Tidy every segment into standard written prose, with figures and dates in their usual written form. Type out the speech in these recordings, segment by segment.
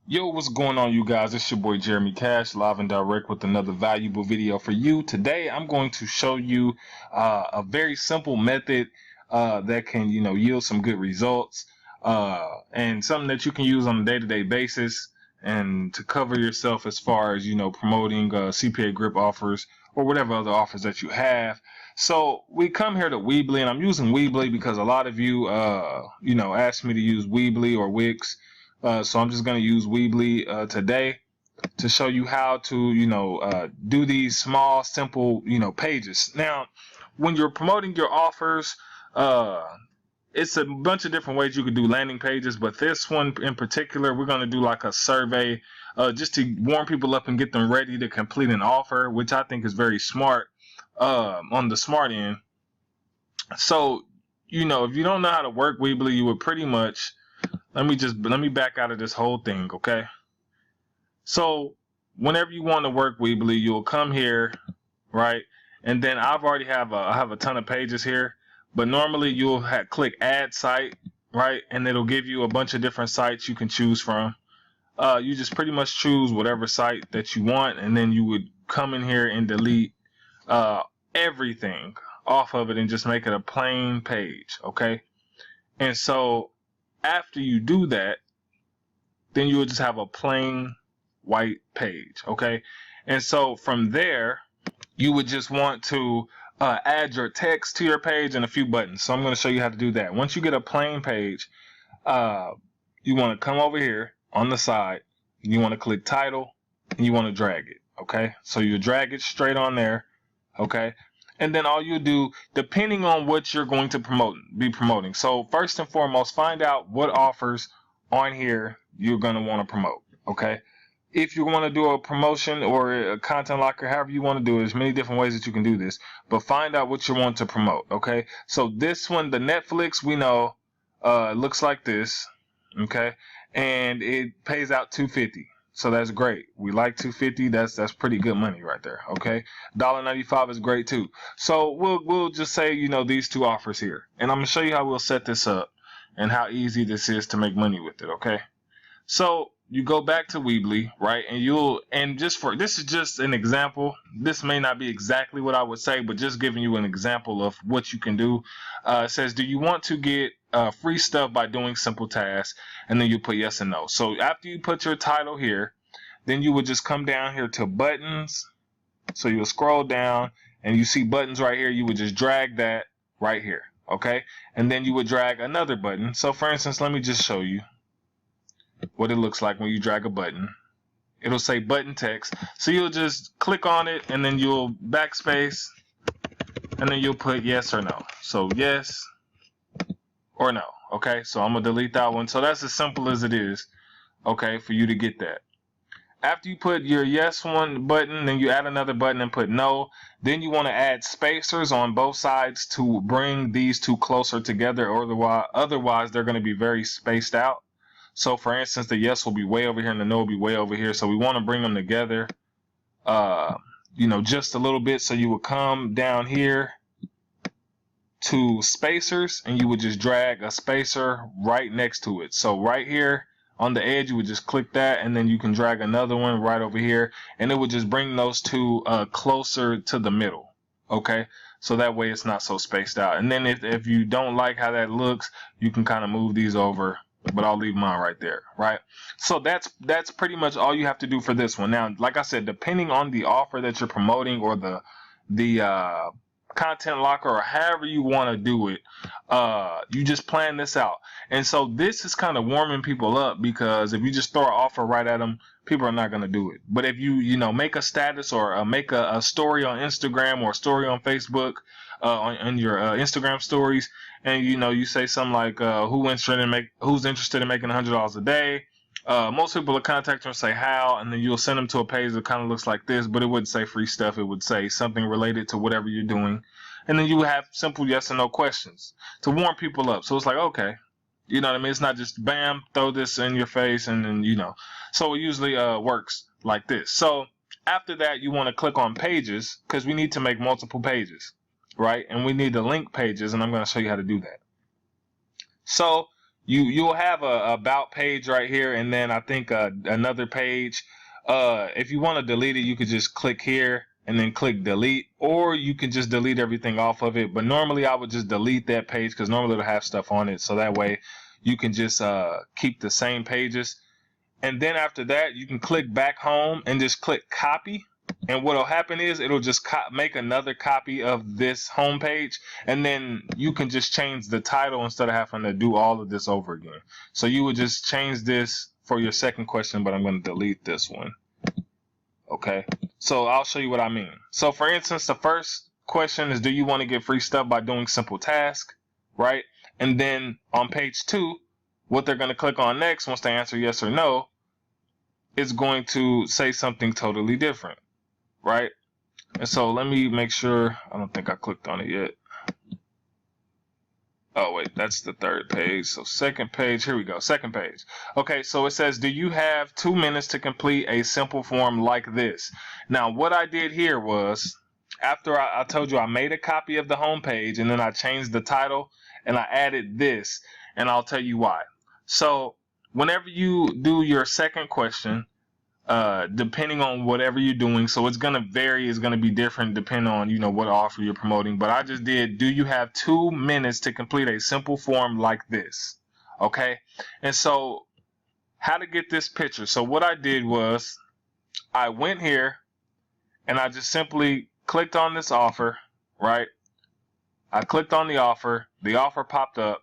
Yo, what's going on, you guys? It's your boy Jeremy Cash, live and direct with another valuable video for you. Today, I'm going to show you a very simple method that can, yield some good results and something that you can use on a day-to-day basis and to cover yourself as far as, promoting CPAGRIP offers or whatever other offers that you have. So we come here to Weebly, and I'm using Weebly because a lot of you, asked me to use Weebly or Wix. So I'm just going to use Weebly today to show you how to, do these small, simple, pages. Now, when you're promoting your offers, it's a bunch of different ways you could do landing pages, but this one in particular, we're going to do like a survey just to warm people up and get them ready to complete an offer, which I think is very smart on the smart end. So, if you don't know how to work Weebly, you would pretty much let me back out of this whole thing, okay? So whenever you want to work Weebly, you'll come here, right? And then I have a ton of pages here, but normally you'll click add site, right? And it'll give you a bunch of different sites you can choose from. You just pretty much choose whatever site that you want, and then you would come in here and delete everything off of it and just make it a plain page, okay? And so after you do that, then you would just have a plain white page, okay? And so from there, you would just want to add your text to your page and a few buttons. So I'm going to show you how to do that. Once you get a plain page, you want to come over here on the side, and you want to click title, and you want to drag it, okay? So you drag it straight on there, okay? And then all you do, depending on what you're going to be promoting. So first and foremost, find out what offers on here you're going to want to promote, okay? If you want to do a promotion or a content locker, however you want to do it, there's many different ways that you can do this. But find out what you want to promote, okay? So this one, the Netflix, we know, looks like this, okay? And it pays out $2.50. So that's great. We like $2.50. That's pretty good money right there. Okay, $1.95 is great too. So we'll just say these two offers here, and I'm gonna show you how we'll set this up and how easy this is to make money with it. Okay, so you go back to Weebly, right, and this is just an example. This may not be exactly what I would say, but just giving you an example of what you can do. It says, do you want to get free stuff by doing simple tasks? And then you put yes and no. So after you put your title here, then you would just come down here to buttons. So you'll scroll down and you see buttons right here. You would just drag that right here, okay? And then you would drag another button. So for instance, let me just show you what it looks like when you drag a button. It'll say button text. So you'll just click on it and then you'll backspace and then you'll put yes or no. So yes or no, okay? So I'm gonna delete that one. So that's as simple as it is, okay, for you to get that. After you put your yes one button, then you add another button and put no. Then you want to add spacers on both sides to bring these two closer together, or otherwise they're going to be very spaced out. So for instance, the yes will be way over here and the no will be way over here. So we want to bring them together, just a little bit. So you would come down here to spacers and you would just drag a spacer right next to it. So right here on the edge, you would just click that, and then you can drag another one right over here, and it would just bring those two closer to the middle, okay? So that way it's not so spaced out. And then if you don't like how that looks, you can kind of move these over, but I'll leave mine right there, right? So that's pretty much all you have to do for this one. Now, like I said, depending on the offer that you're promoting or the content locker or however you want to do it, you just plan this out. And so this is kind of warming people up, because if you just throw an offer right at them, people are not going to do it. But if you make a status or make a story on Instagram or a story on Facebook, on your Instagram stories, and you say something like who's interested in making $100 a day, most people will contact you and say how, and then you'll send them to a page that kind of looks like this, but it wouldn't say free stuff. It would say something related to whatever you're doing. And then you have simple yes and no questions to warm people up. So it's like, okay, you know what I mean? It's not just bam, throw this in your face, and then, So it usually works like this. So after that, you want to click on pages, because we need to make multiple pages, right? And we need to link pages, and I'm going to show you how to do that. So you'll have a about page right here, and then I think another page. If you want to delete it, you could just click here and then click delete, or you can just delete everything off of it. But normally I would just delete that page because normally it'll have stuff on it, so that way you can just keep the same pages. And then after that, you can click back home and just click copy. And what will happen is it'll just make another copy of this home page, and then you can just change the title instead of having to do all of this over again. So you would just change this for your second question, but I'm going to delete this one. Okay, so I'll show you what I mean. So for instance, the first question is, do you want to get free stuff by doing simple tasks, right? And then on page 2, what they're going to click on next, once they answer yes or no, is going to say something totally different, right? And so let me make sure. I don't think I clicked on it yet. Oh wait, that's the third page. So second page, here we go, second page. Okay, so it says, do you have 2 minutes to complete a simple form like this? Now what I did here was, after I told you I made a copy of the home page, and then I changed the title and I added this, and I'll tell you why. So whenever you do your second question, depending on whatever you're doing, so it's going to vary, it's going to be different depending on, you know, what offer you're promoting. But I just did, do you have 2 minutes to complete a simple form like this? Okay, and so how to get this picture. So what I did was I went here and I just simply clicked on this offer, right? I clicked on the offer popped up,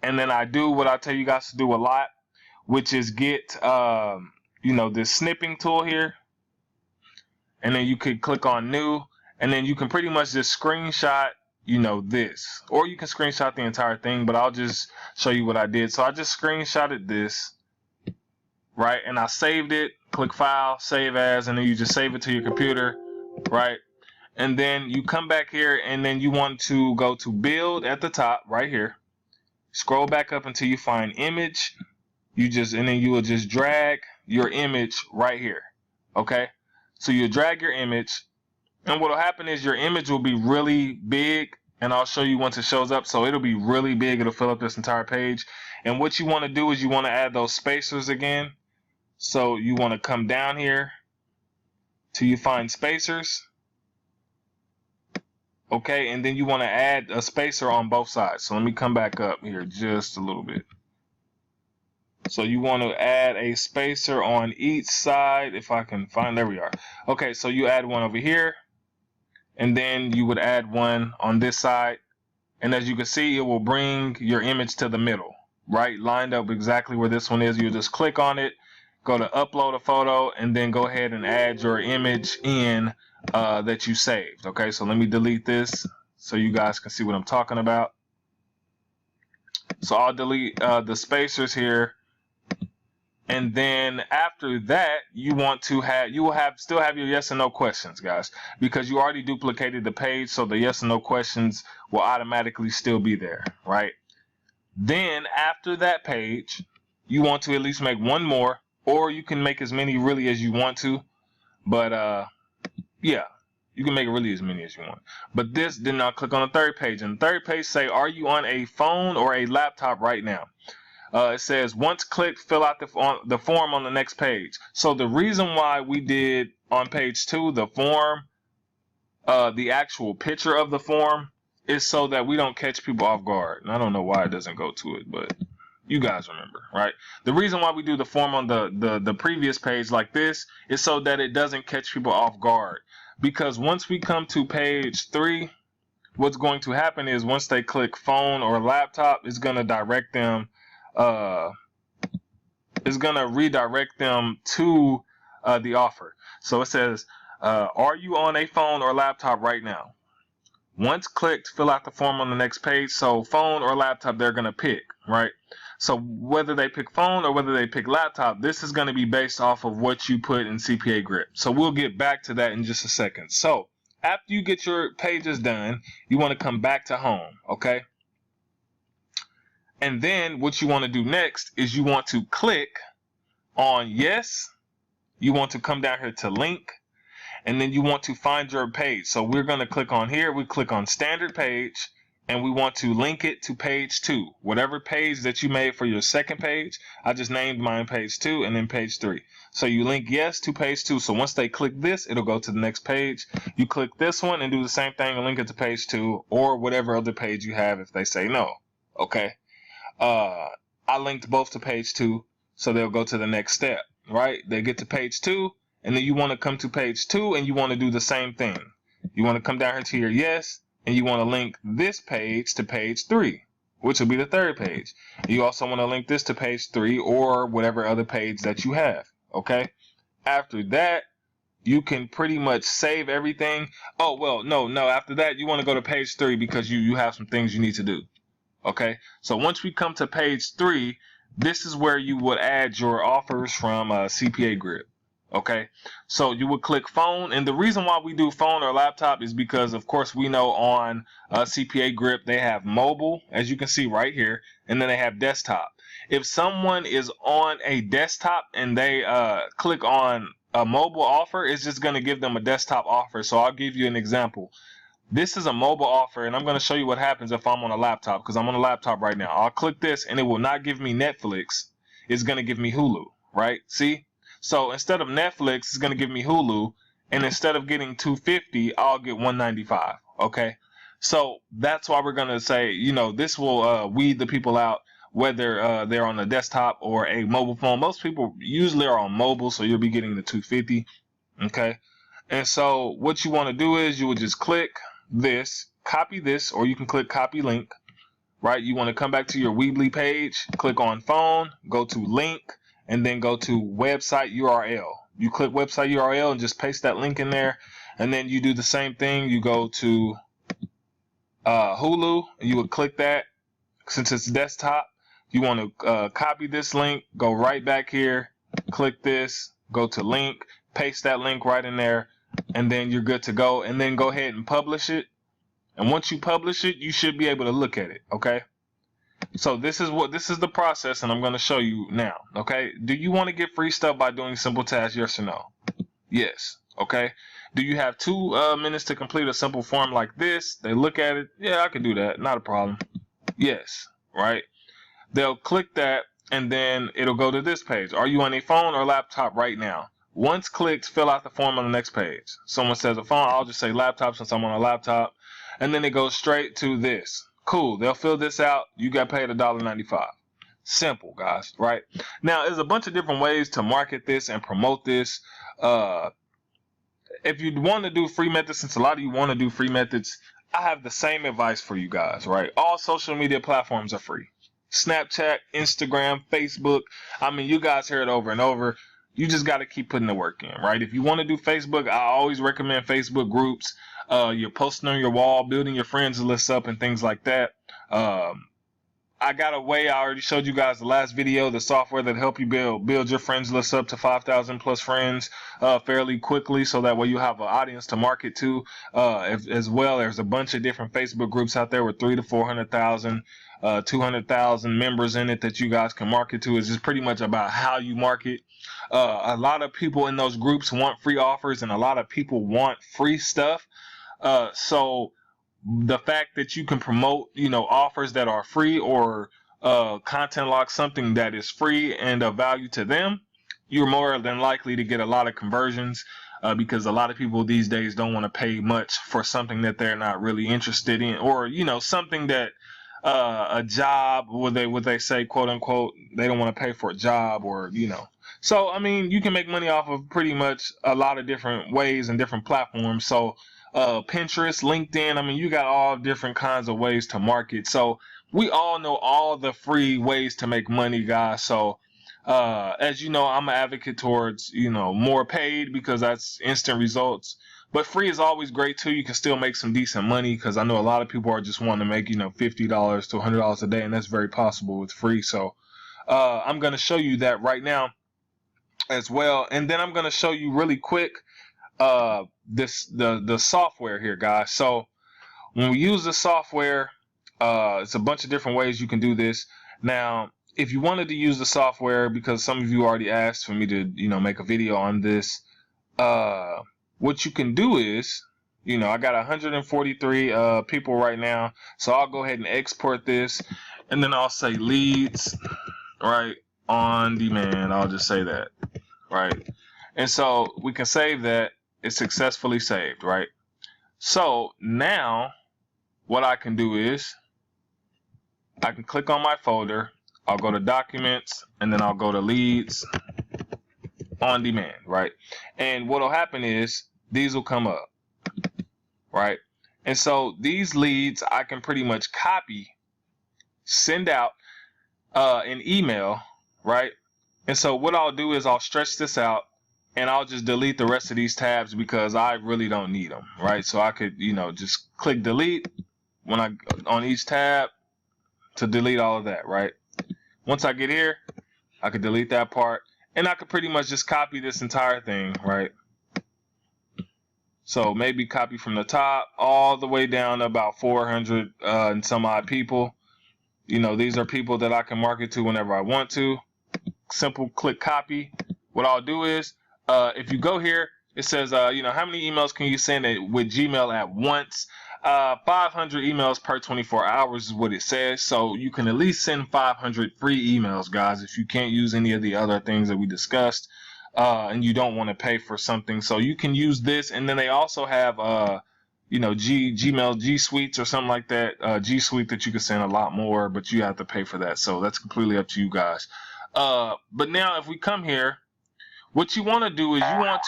and then I do what I tell you guys to do a lot, which is get you know, this snipping tool here, and then you could click on new, and then you can pretty much just screenshot, you know, this, or you can screenshot the entire thing, but I'll just show you what I did. So I just screenshotted this, right, and I saved it. Click file, save as, and then you just save it to your computer, right? And then you come back here, and then you want to go to build at the top right here, scroll back up until you find image. And then you will just drag your image right here. Okay, so you drag your image, and what will happen is your image will be really big, and I'll show you once it shows up. So it'll be really big, it'll fill up this entire page. And what you want to do is you want to add those spacers again. So you want to come down here till you find spacers. Okay, and then you want to add a spacer on both sides. So let me come back up here just a little bit. So you want to add a spacer on each side, if I can find, there we are. Okay, so you add one over here, and then you would add one on this side, and as you can see, it will bring your image to the middle, right, lined up exactly where this one is. You just click on it, go to upload a photo, and then go ahead and add your image in that you saved. Okay, so let me delete this so you guys can see what I'm talking about. So I'll delete the spacers here. And then after that, you will still have your yes and no questions, guys, because you already duplicated the page, so the yes and no questions will automatically still be there, right? Then after that page, you want to at least make one more, or you can make as many really as you want to, but yeah, you can make really as many as you want. But then I'll click on the third page, and the third page say, are you on a phone or a laptop right now? It says, once clicked, fill out the form on the next page. So the reason why we did on page 2 the form, the actual picture of the form, is so that we don't catch people off guard. And I don't know why it doesn't go to it, but you guys remember, right? The reason why we do the form on the previous page like this is so that it doesn't catch people off guard. Because once we come to page 3, what's going to happen is once they click phone or laptop, it's going to direct them is going to redirect them to the offer. So it says, are you on a phone or laptop right now? Once clicked, fill out the form on the next page. So phone or laptop, they're going to pick, right? So whether they pick phone or whether they pick laptop, this is going to be based off of what you put in CPAGRIP. So we'll get back to that in just a second. So after you get your pages done, you want to come back to home, okay? And then what you want to do next is you want to click on yes. You want to come down here to link, and then you want to find your page. So we're going to click on here. We click on standard page, and we want to link it to page 2. Whatever page that you made for your second page, I just named mine page 2 and then page 3. So you link yes to page 2. So once they click this, it'll go to the next page. You click this one and do the same thing and link it to page 2 or whatever other page you have if they say no. Okay. I linked both to page 2, so they'll go to the next step, right? They get to page 2, and then you want to come to page 2 and you want to do the same thing. You want to come down here to your yes, and you want to link this page to page 3, which will be the third page. You also want to link this to page 3 or whatever other page that you have. Okay. After that, you can pretty much save everything. Oh, well, no. After that, you want to go to page 3 because you have some things you need to do. Okay. So once we come to page 3, this is where you would add your offers from CPAGRIP. Okay, so you would click phone, and the reason why we do phone or laptop is because, of course, we know on CPAGRIP they have mobile, as you can see right here, and then they have desktop. If someone is on a desktop and they click on a mobile offer, it's just going to give them a desktop offer. So I'll give you an example. This is a mobile offer, and I'm going to show you what happens if I'm on a laptop, because I'm on a laptop right now. I'll click this, and it will not give me Netflix. It's going to give me Hulu, right? See? So instead of Netflix, it's going to give me Hulu, and instead of getting $250, I'll get $195. Okay, so that's why we're going to say, you know, this will weed the people out, whether they're on a desktop or a mobile phone. Most people usually are on mobile, so you'll be getting the $250. Okay, and so what you want to do is you would just click this, copy this, or you can click copy link. Right, you want to come back to your Weebly page, click on phone, go to link, and then go to website URL. You click website URL and just paste that link in there. And then you do the same thing. You go to Hulu, and you would click that. Since it's desktop, you want to copy this link, go right back here, click this, go to link, paste that link right in there, and then you're good to go. And then go ahead and publish it. And once you publish it, you should be able to look at it. Okay. So this is the process, and I'm going to show you now. Okay. Do you want to get free stuff by doing simple tasks? Yes or no? Yes. Okay. Do you have 2 minutes to complete a simple form like this? They look at it. Yeah, I can do that. Not a problem. Yes. Right. They'll click that, and then it'll go to this page. Are you on a phone or laptop right now? Once clicked, fill out the form on the next page. Someone says a phone, I'll just say laptop since I'm on a laptop. And then it goes straight to this. Cool. They'll fill this out. You got paid $1.95. Simple, guys. Right? Now, there's a bunch of different ways to market this and promote this. If you want to do free methods, since a lot of you want to do free methods, I have the same advice for you guys, right? All social media platforms are free. Snapchat, Instagram, Facebook. I mean, you guys hear it over and over. You just got to keep putting the work in, right? If you want to do Facebook, I always recommend Facebook groups. You're posting on your wall, building your friends list up and things like that. I got a way, I already showed you guys the last video, the software that help you build your friends list up to 5,000 plus friends fairly quickly, so that way you have an audience to market to. As well, there's a bunch of different Facebook groups out there with 300,000 to 400,000, 200,000 members in it that you guys can market to. It's just pretty much about how you market. A lot of people in those groups want free offers, and a lot of people want free stuff. So the fact that you can promote, offers that are free, or content lock something that is free and of value to them, you're more than likely to get a lot of conversions, because a lot of people these days don't want to pay much for something that they're not really interested in, or something that a job, would they say, quote unquote, they don't want to pay for a job, or so I mean, you can make money off of pretty much a lot of different ways and different platforms. So Pinterest, LinkedIn, I mean, you got all different kinds of ways to market. So we all know all the free ways to make money, guys. So as you know, I'm an advocate towards more paid, because that's instant results. But free is always great too. You can still make some decent money, because I know a lot of people are just wanting to make $50 to $100 a day, and that's very possible with free. So I'm going to show you that right now as well, and then I'm going to show you really quick the software here, guys. So when we use the software, it's a bunch of different ways you can do this. Now, if you wanted to use the software, because some of you already asked for me to make a video on this, what you can do is I got 143 people right now. So I'll go ahead and export this, and then I'll say leads, right, on demand. I'll just say that, right? And so we can save that. It's successfully saved, right? So now what I can do is I can click on my folder. I'll go to documents, and then I'll go to leads on demand, right? And what'll happen is these will come up, right? And so these leads I can pretty much copy, send out an email, right? And so what I'll do is I'll stretch this out, and I'll just delete the rest of these tabs because I really don't need them, right? So I could, just click delete when on each tab to delete all of that, right? Once I get here, I could delete that part, and I could pretty much just copy this entire thing, right? So maybe copy from the top all the way down to about 400 and some odd people. These are people that I can market to whenever I want to. Simple click copy. What I'll do is, if you go here, it says, how many emails can you send with Gmail at once? 500 emails per 24 hours is what it says. So you can at least send 500 free emails, guys, if you can't use any of the other things that we discussed, and you don't want to pay for something. So you can use this. And then they also have, Gmail G Suites or something like that. G Suite that you can send a lot more, but you have to pay for that. So that's completely up to you guys. But now if we come here, what you want to do is you want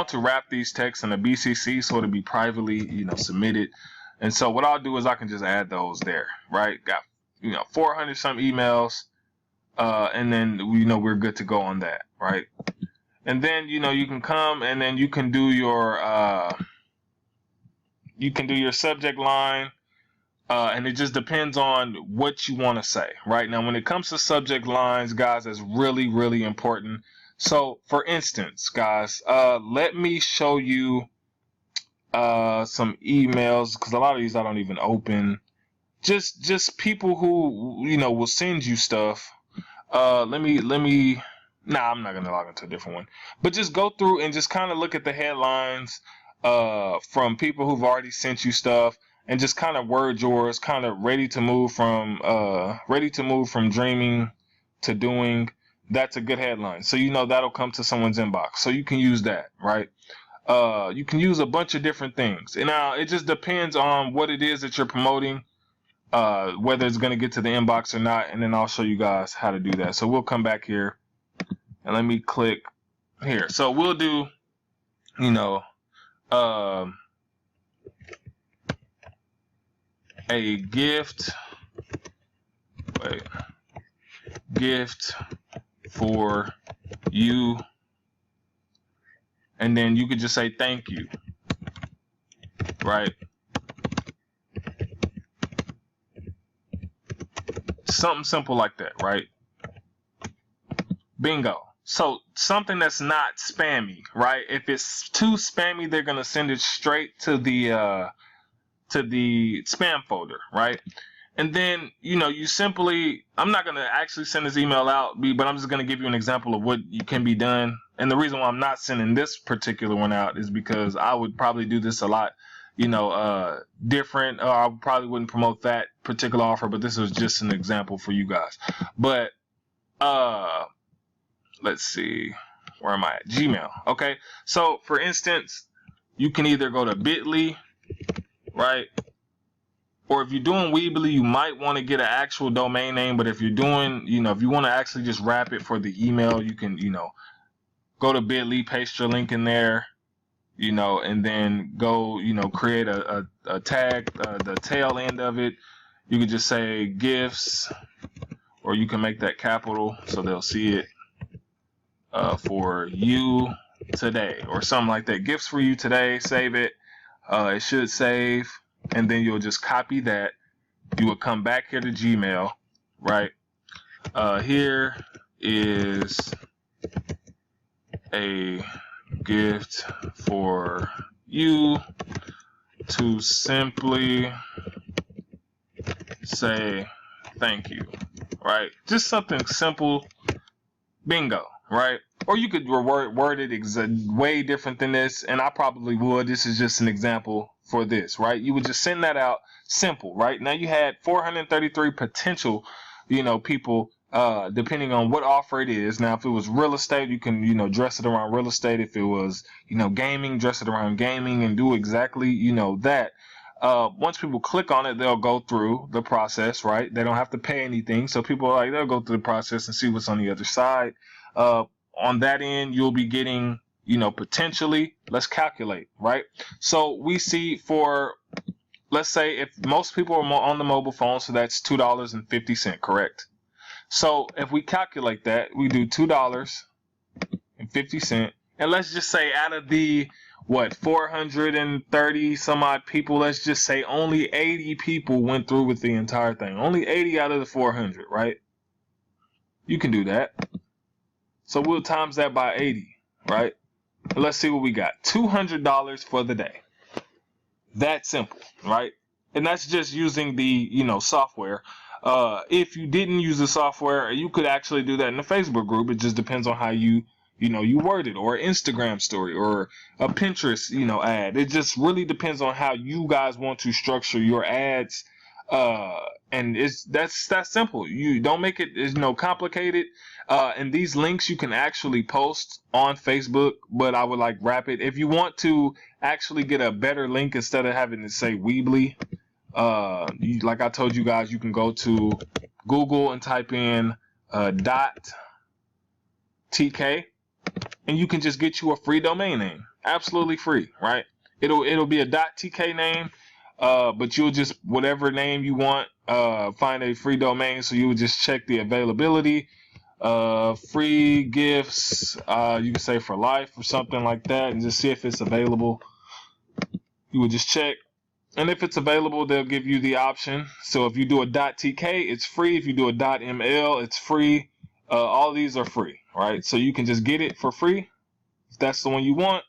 to wrap these texts in a BCC so it'll be privately, submitted. And so what I'll do is I can just add those there, right? Got, 400 some emails, and then, we're good to go on that, right? And then, you can come and then you can do your subject line. And it just depends on what you want to say, right? Now, when it comes to subject lines, guys, that's really, really important. So, for instance, guys, let me show you some emails, because a lot of these I don't even open. Just people who, will send you stuff. Nah, I'm not going to log into a different one. But just go through and just kind of look at the headlines from people who've already sent you stuff. And just kind of word yours, kind of ready to move from dreaming to doing. That's a good headline. So that'll come to someone's inbox. So you can use that, right? You can use a bunch of different things. And now it just depends on what it is that you're promoting, whether it's going to get to the inbox or not. And then I'll show you guys how to do that. So we'll come back here and let me click here. So we'll do, a gift for you, and then you could just say thank you, right? Something simple like that, right? Bingo. So something that's not spammy, right? If it's too spammy, they're gonna send it straight to the spam folder, right? And then, you simply, I'm not going to actually send this email out, but I'm just going to give you an example of what can be done. And the reason why I'm not sending this particular one out is because I would probably do this a lot, different. I probably wouldn't promote that particular offer, but this was just an example for you guys. But, let's see, where am I at? Gmail. Okay. So for instance, you can either go to bit.ly, right? Or if you're doing Weebly, you might want to get an actual domain name. But if you're doing, if you want to actually just wrap it for the email, you can, go to bit.ly, paste your link in there, and then go, create a tag, the tail end of it. You could just say gifts, or you can make that capital so they'll see it, for you today or something like that. Gifts for you today, save it. It should save, and then you'll just copy that. You will come back here to Gmail, right? Here is a gift for you to simply say thank you, right? Just something simple. Bingo, right? Or you could word it way different than this, and I probably would. This is just an example for this, right? You would just send that out, simple, right? Now you had 433 potential, people, depending on what offer it is. Now, if it was real estate, you can, dress it around real estate. If it was, gaming, dress it around gaming and do exactly, that. Once people click on it, they'll go through the process, right? They don't have to pay anything. So people are like, they'll go through the process and see what's on the other side. On that end, you'll be getting, potentially, let's calculate, right? So we see for, let's say if most people are on the mobile phone, so that's $2.50, correct? So if we calculate that, we do $2.50, and let's just say out of the 430 some odd people, let's just say only 80 people went through with the entire thing. Only 80 out of the 400, right? You can do that. So we'll times that by 80, right? Let's see what we got. $200 for the day. That simple, right? And that's just using the, software. If you didn't use the software, you could actually do that in the Facebook group. It just depends on how you word it, or an Instagram story, or a Pinterest, ad. It just really depends on how you guys want to structure your ads. And that's simple. You don't make it, complicated. And these links you can actually post on Facebook, but I would wrap it. If you want to actually get a better link instead of having to say Weebly, like I told you guys, you can go to Google and type in .tk, and you can just get you a free domain name, absolutely free, right? It'll be a .tk name, but you'll just, whatever name you want, find a free domain. So you would just check the availability, free gifts, you can say for life or something like that, and just see if it's available. You would just check. And if it's available, they'll give you the option. So if you do a .tk, it's free. If you do a .ml, it's free. All these are free, right? So you can just get it for free if that's the one you want.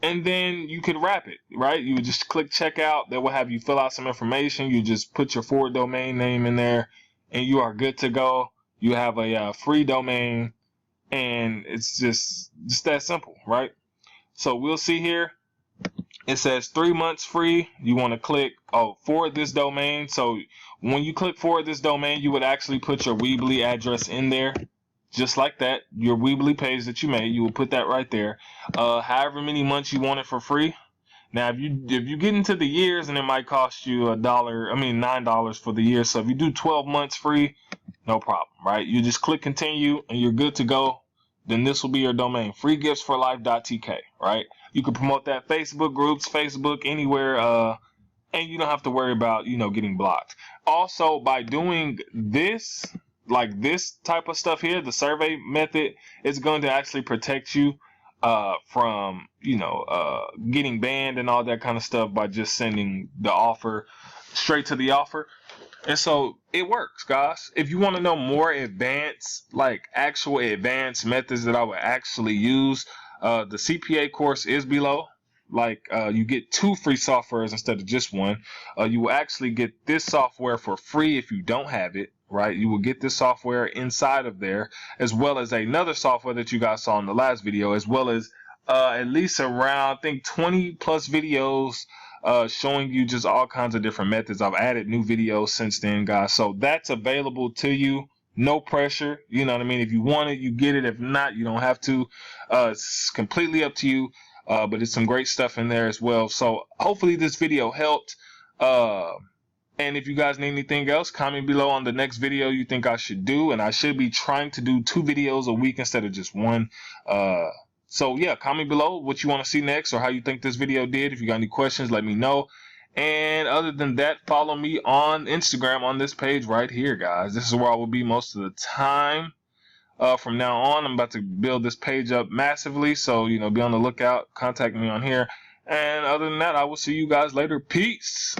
And then you can wrap it, right? You would just click checkout. That will have you fill out some information. You just put your forward domain name in there, and you are good to go. You have a free domain, and it's just that simple, right? So we'll see here. It says 3 months free. You want to click, forward this domain. So when you click forward this domain, you would actually put your Weebly address in there, just like that. Your Weebly page that you made, you will put that right there. However many months you want it for free. Now, if you get into the years, and it might cost you $9 for the year. So if you do 12 months free, no problem, right? You just click continue, and you're good to go. Then this will be your domain, freegiftsforlife.tk, right? You can promote that Facebook groups, Facebook, anywhere, and you don't have to worry about, getting blocked. Also, by doing this, like this type of stuff here, the survey method, is going to actually protect you from, getting banned and all that kind of stuff by just sending the offer straight to the offer. And so it works, guys. If you want to know more advanced, actual advanced methods that I would actually use, the CPA course is below. You get 2 free softwares instead of just one. You will actually get this software for free if you don't have it, right? You will get this software inside of there, as well as another software that you guys saw in the last video, as well as at least around, I think, 20 plus videos showing you just all kinds of different methods. I've added new videos since then, guys. So that's available to you. No pressure. You know what I mean? If you want it, you get it. If not, you don't have to. It's completely up to you. But it's some great stuff in there as well. So hopefully this video helped. And if you guys need anything else, comment below on the next video you think I should do. And I should be trying to do 2 videos a week instead of just 1. So yeah, comment below what you want to see next, or how you think this video did. If you got any questions, let me know. And other than that, follow me on Instagram on this page right here, guys. This is where I will be most of the time. From now on, I'm about to build this page up massively. So, be on the lookout. Contact me on here. And other than that, I will see you guys later. Peace.